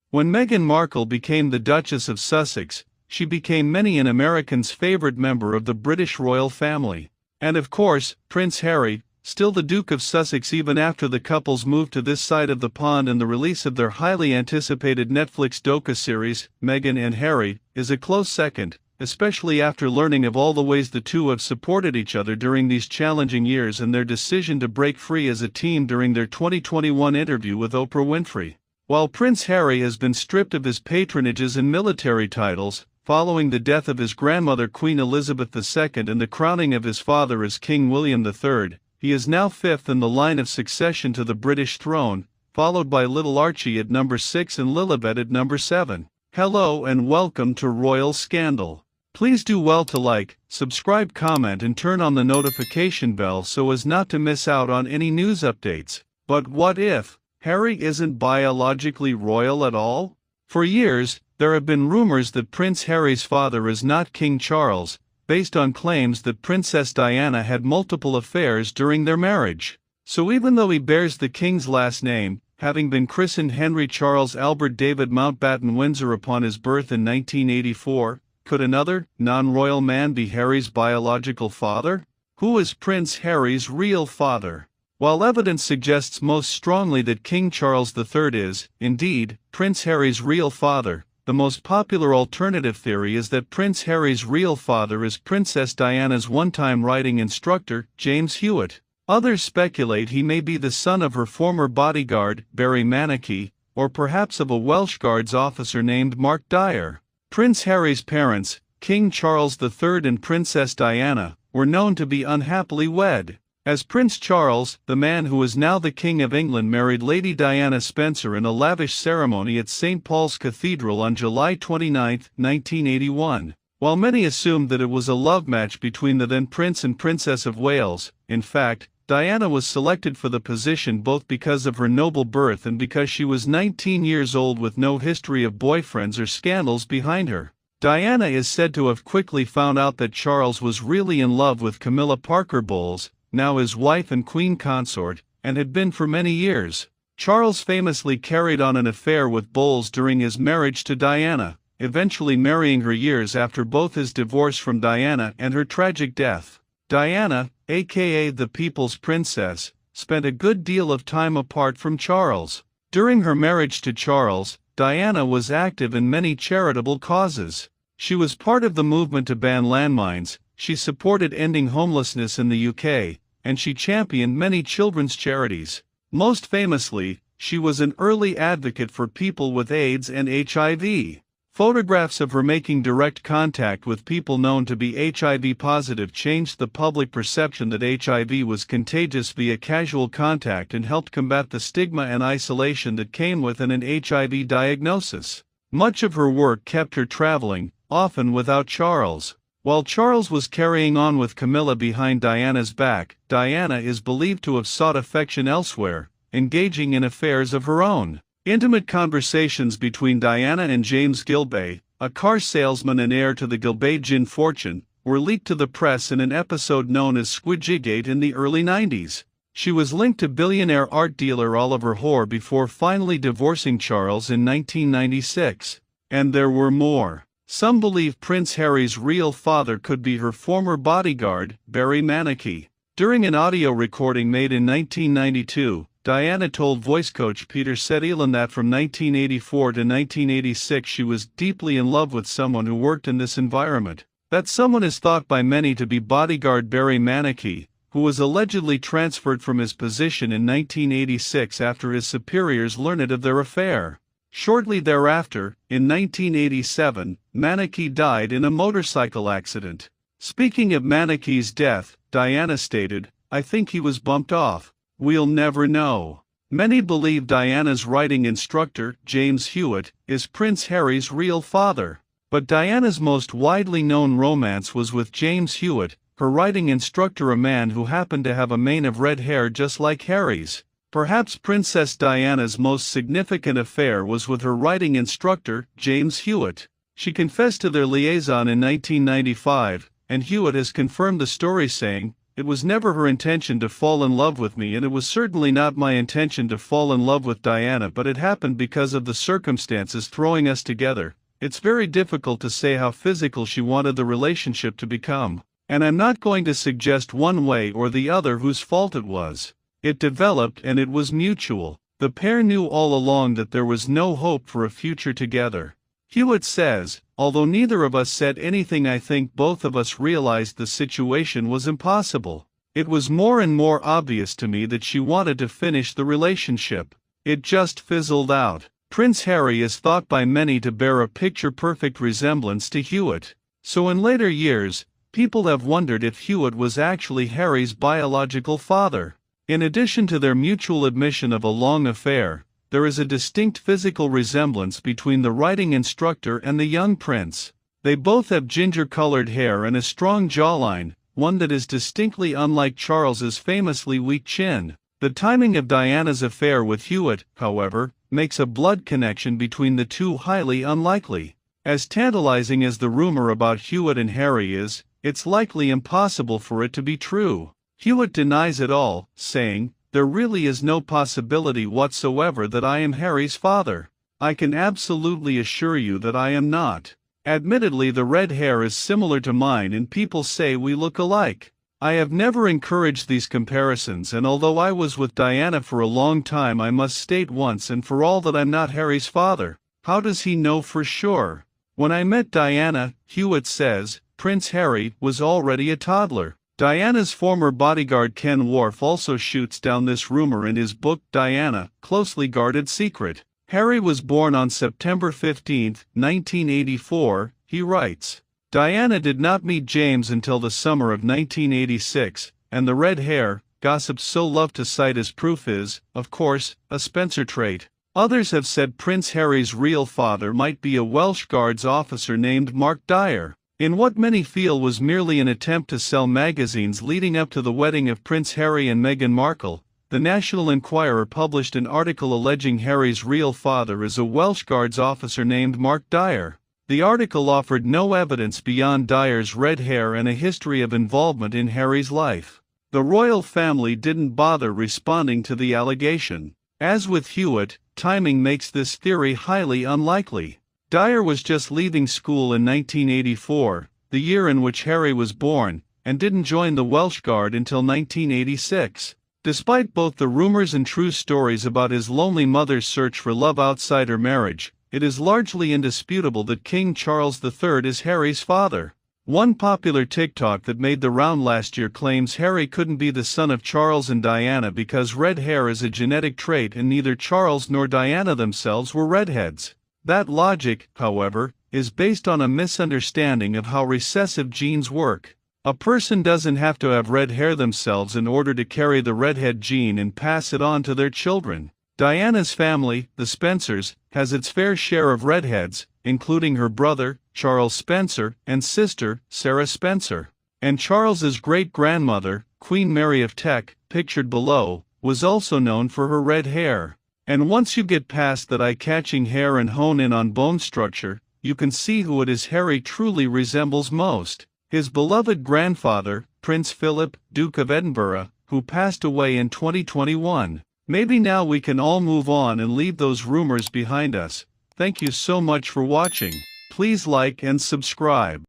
When Meghan Markle became the Duchess of Sussex, she became many an American's favorite member of the British royal family. And of course, Prince Harry, still the Duke of Sussex even after the couple's move to this side of the pond and the release of their highly anticipated Netflix docuseries, Meghan and Harry, is a close second, especially after learning of all the ways the two have supported each other during these challenging years and their decision to break free as a team during their 2021 interview with Oprah Winfrey. While Prince Harry has been stripped of his patronages and military titles, following the death of his grandmother Queen Elizabeth II and the crowning of his father as King William III, he is now fifth in the line of succession to the British throne, followed by little Archie at number 6 and Lilibet at number 7. Hello and welcome to Royal Scandal. Please do well to like, subscribe, comment and turn on the notification bell so as not to miss out on any news updates. But what if Harry isn't biologically royal at all? For years, there have been rumors that Prince Harry's father is not King Charles, based on claims that Princess Diana had multiple affairs during their marriage. So even though he bears the king's last name, having been christened Henry Charles Albert David Mountbatten Windsor upon his birth in 1984, could another, non-royal man be Harry's biological father? Who is Prince Harry's real father? While evidence suggests most strongly that King Charles III is, indeed, Prince Harry's real father, the most popular alternative theory is that Prince Harry's real father is Princess Diana's one-time writing instructor, James Hewitt. Others speculate he may be the son of her former bodyguard, Barry Manicky, or perhaps of a Welsh Guards officer named Mark Dyer. Prince Harry's parents, King Charles III and Princess Diana, were known to be unhappily wed. As Prince Charles, the man who is now the King of England, married Lady Diana Spencer in a lavish ceremony at St. Paul's Cathedral on July 29, 1981. While many assumed that it was a love match between the then Prince and Princess of Wales, in fact, Diana was selected for the position both because of her noble birth and because she was 19 years old with no history of boyfriends or scandals behind her. Diana is said to have quickly found out that Charles was really in love with Camilla Parker Bowles, now his wife and queen consort, and had been for many years. Charles famously carried on an affair with Bowles during his marriage to Diana, eventually marrying her years after both his divorce from Diana and her tragic death. Diana, aka the People's Princess, spent a good deal of time apart from Charles. During her marriage to Charles, Diana was active in many charitable causes. She was part of the movement to ban landmines, she supported ending homelessness in the UK, and she championed many children's charities. Most famously, she was an early advocate for people with AIDS and HIV. Photographs of her making direct contact with people known to be HIV positive changed the public perception that HIV was contagious via casual contact and helped combat the stigma and isolation that came with an HIV diagnosis. Much of her work kept her traveling, often without Charles. While Charles was carrying on with Camilla behind Diana's back, Diana is believed to have sought affection elsewhere, engaging in affairs of her own. Intimate conversations between Diana and James Gilbey, a car salesman and heir to the Gilbey gin fortune, were leaked to the press in an episode known as Squidgygate in the early 90s. She was linked to billionaire art dealer Oliver Hoare before finally divorcing Charles in 1996. And there were more. Some believe Prince Harry's real father could be her former bodyguard, Barry Manicky. During an audio recording made in 1992, Diana told voice coach Peter Setilan that from 1984 to 1986 she was deeply in love with someone who worked in this environment. That someone is thought by many to be bodyguard Barry Manicky, who was allegedly transferred from his position in 1986 after his superiors learned of their affair. Shortly thereafter, in 1987, Manicky died in a motorcycle accident. Speaking of Manicky's death, Diana stated, "I think he was bumped off. We'll never know." Many believe Diana's writing instructor, James Hewitt, is Prince Harry's real father. But Diana's most widely known romance was with James Hewitt, her writing instructor, a man who happened to have a mane of red hair just like Harry's. Perhaps Princess Diana's most significant affair was with her writing instructor, James Hewitt. She confessed to their liaison in 1995, and Hewitt has confirmed the story saying, It was never her intention to fall in love with me, and it was certainly not my intention to fall in love with Diana, but it happened because of the circumstances throwing us together. It's very difficult to say how physical she wanted the relationship to become, and I'm not going to suggest one way or the other whose fault it was. It developed and it was mutual. The pair knew all along that there was no hope for a future together. Hewitt says, although neither of us said anything, I think both of us realized the situation was impossible. It was more and more obvious to me that she wanted to finish the relationship. It just fizzled out. Prince Harry is thought by many to bear a picture-perfect resemblance to Hewitt. So in later years, people have wondered if Hewitt was actually Harry's biological father. In addition to their mutual admission of a long affair, there is a distinct physical resemblance between the writing instructor and the young prince. They both have ginger-colored hair and a strong jawline, one that is distinctly unlike Charles's famously weak chin. The timing of Diana's affair with Hewitt, however, makes a blood connection between the two highly unlikely. As tantalizing as the rumor about Hewitt and Harry is, it's likely impossible for it to be true. Hewitt denies it all, saying, "There really is no possibility whatsoever that I am Harry's father. I can absolutely assure you that I am not. Admittedly, the red hair is similar to mine and people say we look alike. I have never encouraged these comparisons, and although I was with Diana for a long time, I must state once and for all that I'm not Harry's father." How does he know for sure? When I met Diana, Hewitt says, Prince Harry was already a toddler. Diana's former bodyguard Ken Wharf also shoots down this rumor in his book Diana, Closely Guarded Secret. Harry was born on September 15, 1984, he writes. Diana did not meet James until the summer of 1986, and the red hair, gossips so love to cite as proof, is, of course, a Spencer trait. Others have said Prince Harry's real father might be a Welsh Guards officer named Mark Dyer. In what many feel was merely an attempt to sell magazines leading up to the wedding of Prince Harry and Meghan Markle, the National Enquirer published an article alleging Harry's real father is a Welsh Guards officer named Mark Dyer. The article offered no evidence beyond Dyer's red hair and a history of involvement in Harry's life. The royal family didn't bother responding to the allegation. As with Hewitt, timing makes this theory highly unlikely. Dyer was just leaving school in 1984, the year in which Harry was born, and didn't join the Welsh Guard until 1986. Despite both the rumors and true stories about his lonely mother's search for love outside her marriage, it is largely indisputable that King Charles III is Harry's father. One popular TikTok that made the round last year claims Harry couldn't be the son of Charles and Diana because red hair is a genetic trait and neither Charles nor Diana themselves were redheads. That logic, however, is based on a misunderstanding of how recessive genes work. A person doesn't have to have red hair themselves in order to carry the redhead gene and pass it on to their children. Diana's family, the Spencers, has its fair share of redheads, including her brother, Charles Spencer, and sister, Sarah Spencer. And Charles's great-grandmother, Queen Mary of Teck, pictured below, was also known for her red hair. And once you get past that eye-catching hair and hone in on bone structure, you can see who it is Harry truly resembles most. His beloved grandfather, Prince Philip, Duke of Edinburgh, who passed away in 2021. Maybe now we can all move on and leave those rumors behind us. Thank you so much for watching. Please like and subscribe.